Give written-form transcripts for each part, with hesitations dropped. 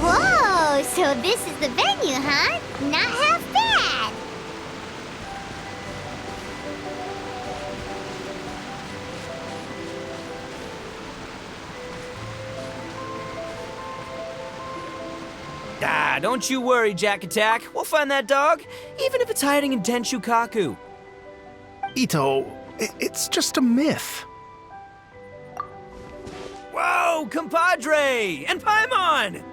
Whoa, so this is the venue, huh? Not half bad. Ah, don't you worry, Jack Attack. We'll find that dog, even if it's hiding in Tenshukaku. Ito, it's just a myth. Whoa, compadre! And Paimon!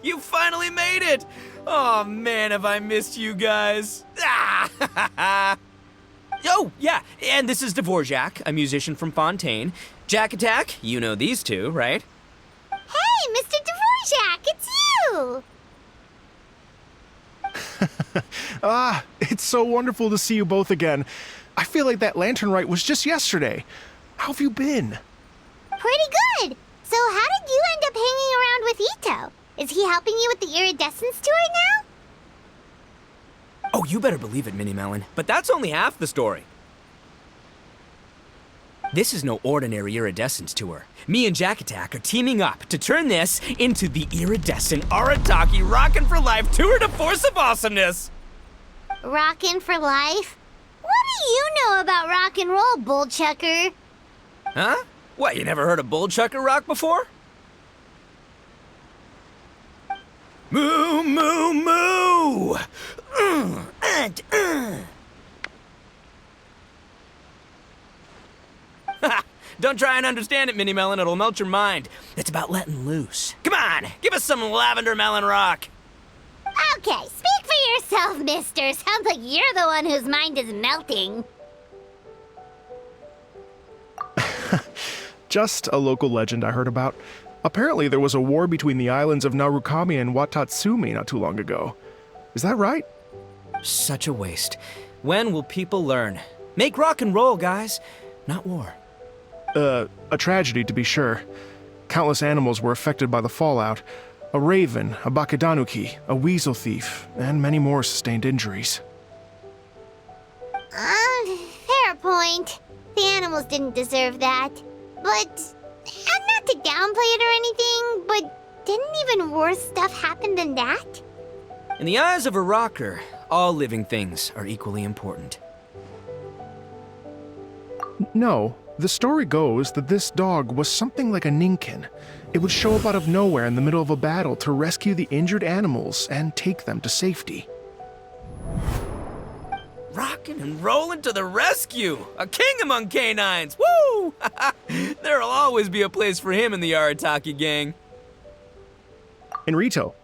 You finally made it! Oh man, have I missed you guys. Ah! Oh, yeah, and this is Dvorak, a musician from Fontaine. Jack Attack, you know these two, right? Hey, Mr. Dvorak, it's you! It's so wonderful to see you both again. I feel like that lantern rite was just yesterday. How have you been? Pretty good. So how did you end up hanging around with Ito? Is he helping you with the iridescence tour now? Oh, you better believe it, Minnie Melon. But that's only half the story. This is no ordinary iridescence tour. Me and Jack Attack are teaming up to turn this into the iridescent Arataki Rockin' for Life Tour de Force of Awesomeness! Rockin' for life? What do you know about rock and roll, bullchucker? Huh? What, you never heard a bullchucker rock before? Moo, moo, moo! Don't try and understand it, Minnie Melon. It'll melt your mind. It's about letting loose. Come on, give us some lavender melon rock. Okay, speak for yourself, mister. Sounds like you're the one whose mind is melting. Just a local legend I heard about. Apparently there was a war between the islands of Narukami and Watatsumi not too long ago. Is that right? Such a waste. When will people learn? Make rock and roll, guys, not war. A tragedy to be sure. Countless animals were affected by the fallout. A raven, a bakedanuki, a weasel thief, and many more sustained injuries. Fair point. The animals didn't deserve that. But, and not to downplay it or anything, but didn't even worse stuff happen than that? In the eyes of a rocker, all living things are equally important. No, the story goes that this dog was something like a ninkin. It would show up out of nowhere in the middle of a battle to rescue the injured animals and take them to safety. Rockin' and rollin' to the rescue! A king among canines! Woo! There'll always be a place for him in the Arataki gang. In Rito,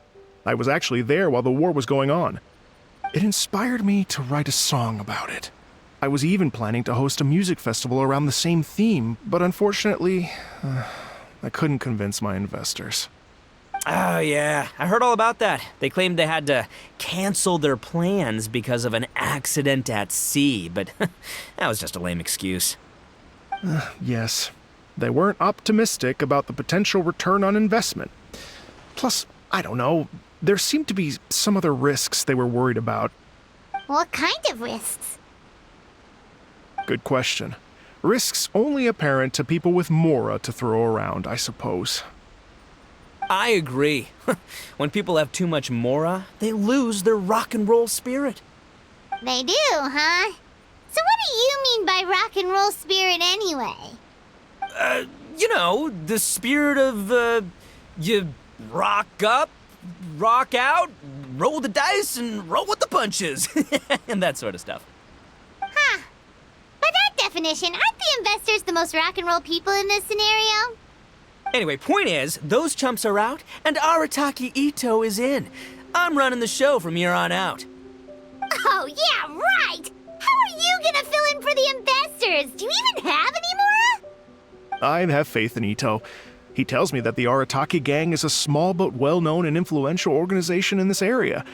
I was actually there while the war was going on. It inspired me to write a song about it. I was even planning to host a music festival around the same theme, but unfortunately, I couldn't convince my investors. Oh yeah, I heard all about that. They claimed they had to cancel their plans because of an accident at sea, but that was just a lame excuse. Yes, they weren't optimistic about the potential return on investment. Plus, I don't know, there seemed to be some other risks they were worried about. What kind of risks? Good question. Risks only apparent to people with mora to throw around, I suppose. I agree. When people have too much mora, they lose their rock and roll spirit. They do, huh? So what do you mean by rock and roll spirit anyway? You know, the spirit of, you rock up, rock out, roll the dice, and roll with the punches. And that sort of stuff. Huh. By that definition, aren't the investors the most rock and roll people in this scenario? Anyway, point is, those chumps are out, and Arataki Ito is in. I'm running the show from here on out. Oh, yeah, right! How are you gonna fill in for the investors? Do you even have any more? I have faith in Ito. He tells me that the Arataki gang is a small but well-known and influential organization in this area,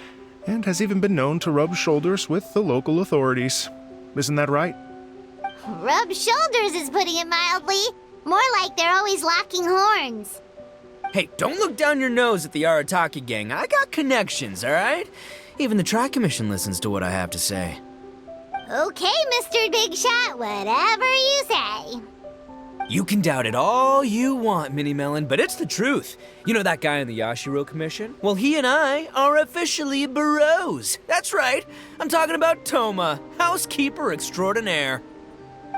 and has even been known to rub shoulders with the local authorities. Isn't that right? Rub shoulders is putting it mildly. More like they're always locking horns. Hey, don't look down your nose at the Arataki gang. I got connections, all right? Even the Tri-Commission listens to what I have to say. Okay, Mr. Big Shot, whatever you say. You can doubt it all you want, Mini Melon, but it's the truth. You know that guy in the Yashiro Commission? Well, he and I are officially bros. That's right. I'm talking about Toma, housekeeper extraordinaire.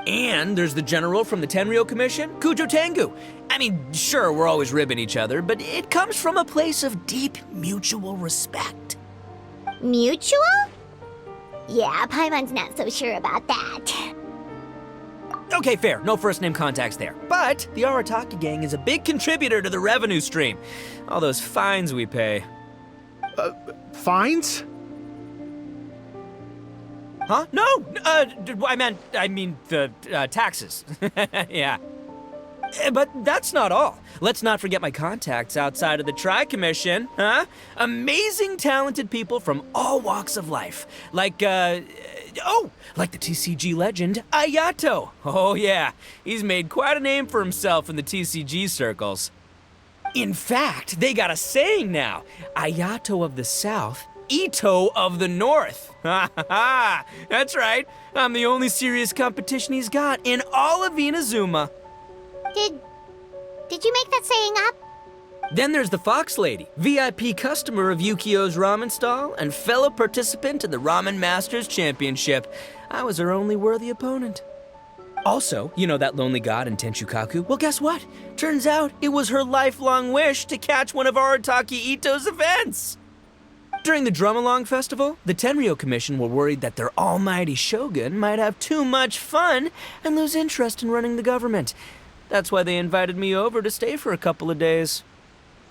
And there's the general from the Tenryo Commission, Kujo Tengu. I mean, sure, we're always ribbing each other, but it comes from a place of deep mutual respect. Mutual? Yeah, Paimon's not so sure about that. Okay, fair. No first-name contacts there. But the Arataki gang is a big contributor to the revenue stream. All those fines we pay. Fines? Huh? No! I mean the taxes. Yeah. But that's not all. Let's not forget my contacts outside of the Tri-Commission, huh? Amazing, talented people from all walks of life. Like the TCG legend, Ayato. Oh yeah, he's made quite a name for himself in the TCG circles. In fact, they got a saying now. Ayato of the South, Ito of the North. Ha ha ha! That's right. I'm the only serious competition he's got in all of Inazuma. Did you make that saying up? Then there's the Fox Lady, VIP customer of Yukio's ramen stall and fellow participant in the Ramen Masters Championship. I was her only worthy opponent. Also, you know that lonely god in Tenshukaku? Well, guess what? Turns out it was her lifelong wish to catch one of Arataki Ito's events. During the Drum-Along Festival, the Tenryo Commission were worried that their almighty shogun might have too much fun and lose interest in running the government. That's why they invited me over to stay for a couple of days.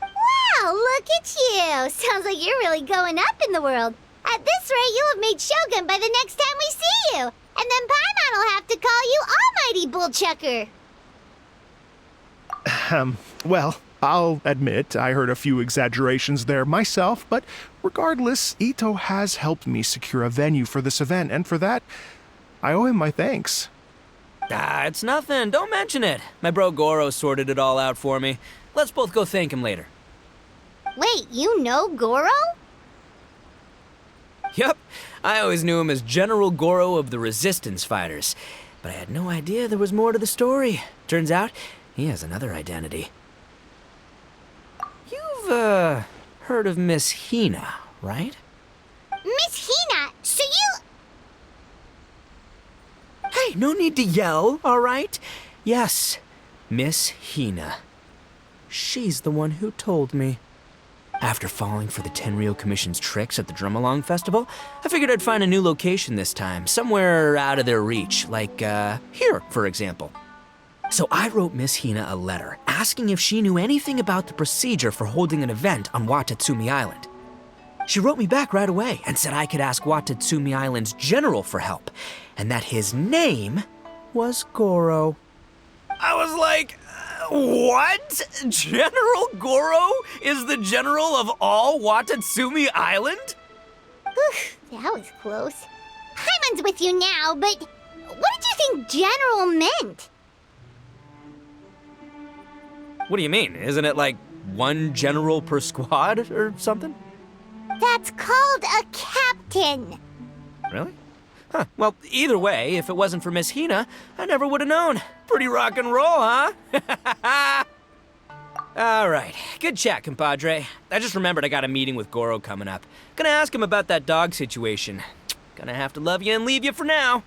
Wow, look at you! Sounds like you're really going up in the world. At this rate, you'll have made Shogun by the next time we see you. And then Paimon will have to call you Almighty Bullchucker. Well, I'll admit I heard a few exaggerations there myself, but regardless, Ito has helped me secure a venue for this event, and for that, I owe him my thanks. It's nothing. Don't mention it. My bro Goro sorted it all out for me. Let's both go thank him later. Wait, you know Goro? Yup. I always knew him as General Goro of the Resistance Fighters. But I had no idea there was more to the story. Turns out, he has another identity. You've, heard of Miss Hina, right? Miss Hina, so you... Hey, no need to yell, all right? Yes, Miss Hina. She's the one who told me. After falling for the Tenryo Commission's tricks at the Drum-Along Festival, I figured I'd find a new location this time, somewhere out of their reach, like, here, for example. So I wrote Miss Hina a letter, asking if she knew anything about the procedure for holding an event on Watatsumi Island. She wrote me back right away and said I could ask Watatsumi Island's general for help, and that his name was Goro. I was like, what? General Goro is the general of all Watatsumi Island? Whew, that was close. Paimon's with you now, but what did you think general meant? What do you mean? Isn't it like one general per squad or something? That's called a captain. Really? Huh. Well, either way, if it wasn't for Miss Hina, I never would have known. Pretty rock and roll, huh? All right. Good chat, compadre. I just remembered I got a meeting with Goro coming up. Gonna ask him about that dog situation. Gonna have to love you and leave you for now.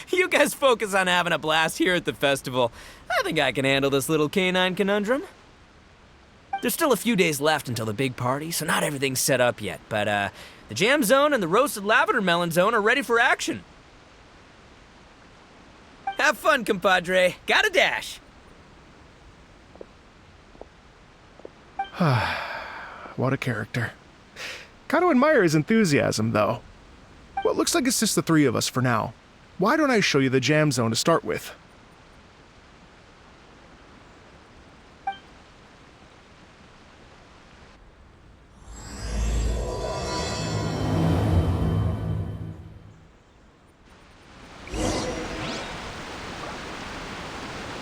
You guys focus on having a blast here at the festival. I think I can handle this little canine conundrum. There's still a few days left until the big party, so not everything's set up yet, but the jam zone and the roasted lavender melon zone are ready for action. Have fun, compadre. Gotta dash. What a character. Gotta admire his enthusiasm, though. Well, it looks like it's just the three of us for now. Why don't I show you the jam zone to start with?